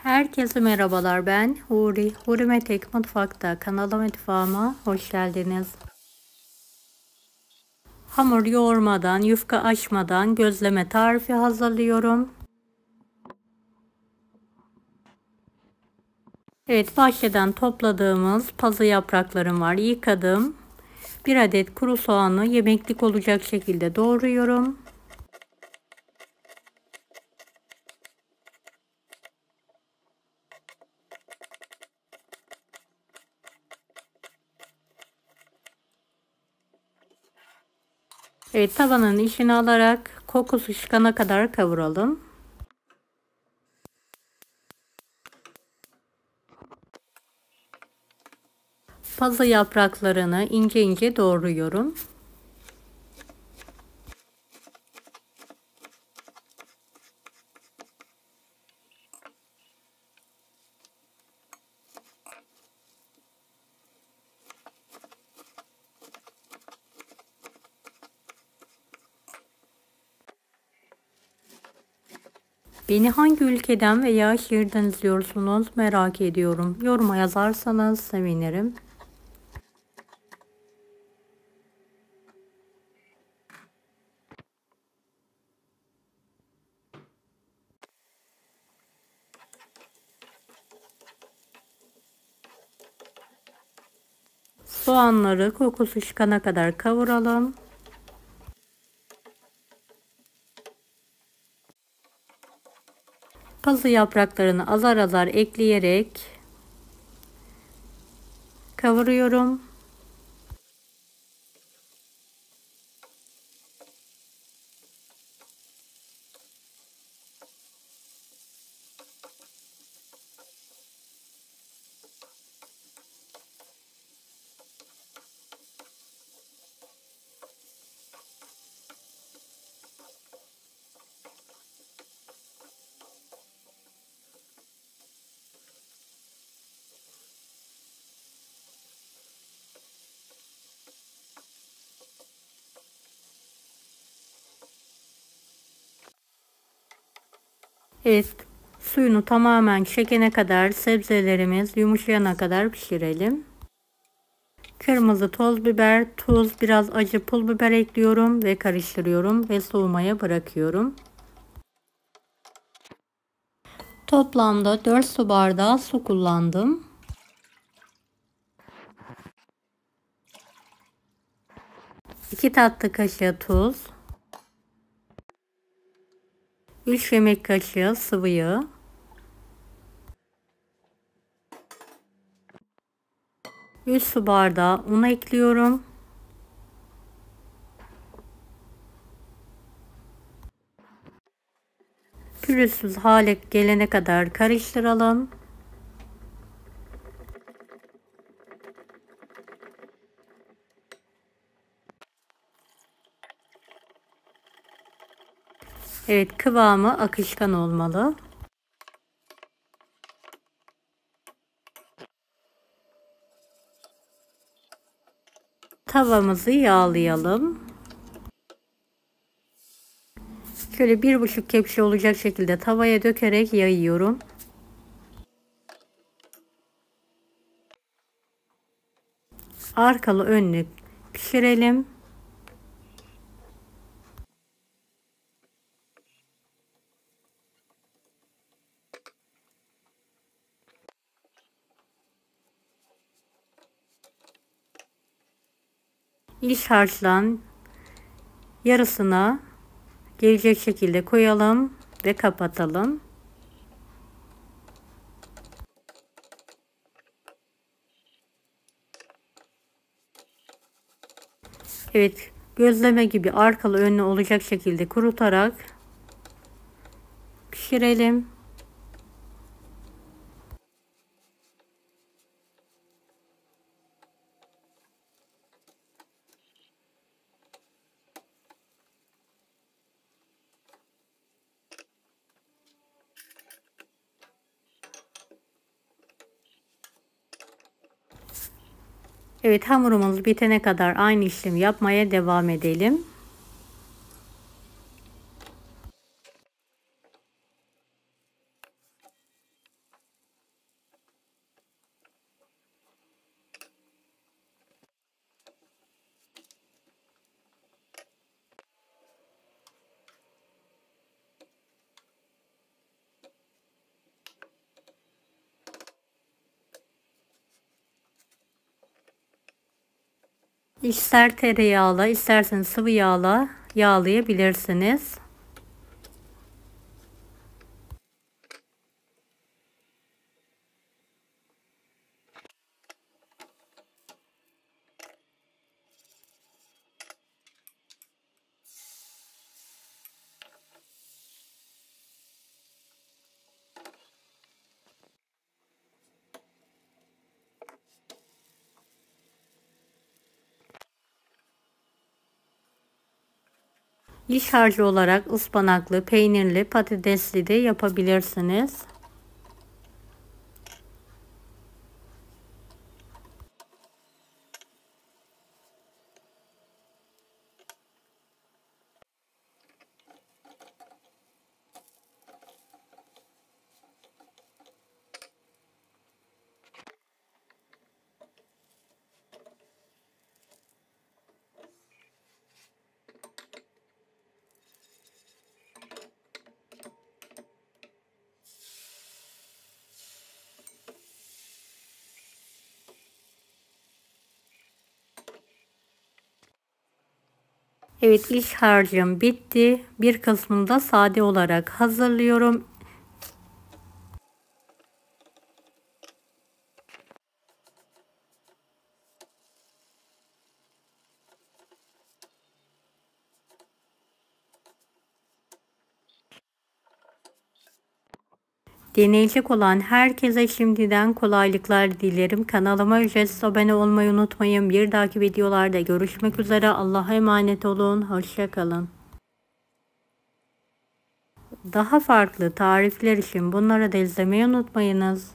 Herkese merhabalar, ben Huri. Huri Metek Mutfak'ta kanalıma mutfağıma hoş geldiniz. Hamur yoğurmadan, yufka açmadan gözleme tarifi hazırlıyorum. Evet, bahçeden topladığımız pazı yapraklarım var. Yıkadım. 1 adet kuru soğanı yemeklik olacak şekilde doğruyorum. Evet, tavanın içine alarak kokusu çıkana kadar kavuralım. Pazı yapraklarını ince ince doğruyorum. Beni hangi ülkeden veya şehirden izliyorsunuz merak ediyorum. Yoruma yazarsanız sevinirim. Soğanları kokusu çıkana kadar kavuralım. Pazı yapraklarını azar azar ekleyerek kavuruyorum. Evet, suyunu tamamen çekene kadar, sebzelerimiz yumuşayana kadar pişirelim. Kırmızı toz biber, tuz, biraz acı pul biber ekliyorum ve karıştırıyorum ve soğumaya bırakıyorum. Toplamda 4 su bardağı su kullandım. 2 tatlı kaşığı tuz, 3 yemek kaşığı sıvı yağ, 3 su bardağı un ekliyorum. Pürüzsüz hale gelene kadar karıştıralım. Evet, kıvamı akışkan olmalı. Tavamızı yağlayalım. Şöyle 1,5 kepçe olacak şekilde tavaya dökerek yayıyorum. Arkalı önlü pişirelim. İç harçlan yarısına gelecek şekilde koyalım ve kapatalım. Evet, gözleme gibi arkalı önlü olacak şekilde kurutarak pişirelim. Evet, hamurumuz bitene kadar aynı işlemi yapmaya devam edelim. İster tereyağla, isterseniz sıvı yağla yağlayabilirsiniz. İç harcı olarak ıspanaklı, peynirli, patatesli de yapabilirsiniz. Evet, iç harcım bitti. Bir kısmını da sade olarak hazırlıyorum. Deneyecek olan herkese şimdiden kolaylıklar dilerim. Kanalıma ücretsiz abone olmayı unutmayın. Bir dahaki videolarda görüşmek üzere. Allah'a emanet olun. Hoşça kalın. Daha farklı tarifler için bunları da izlemeyi unutmayınız.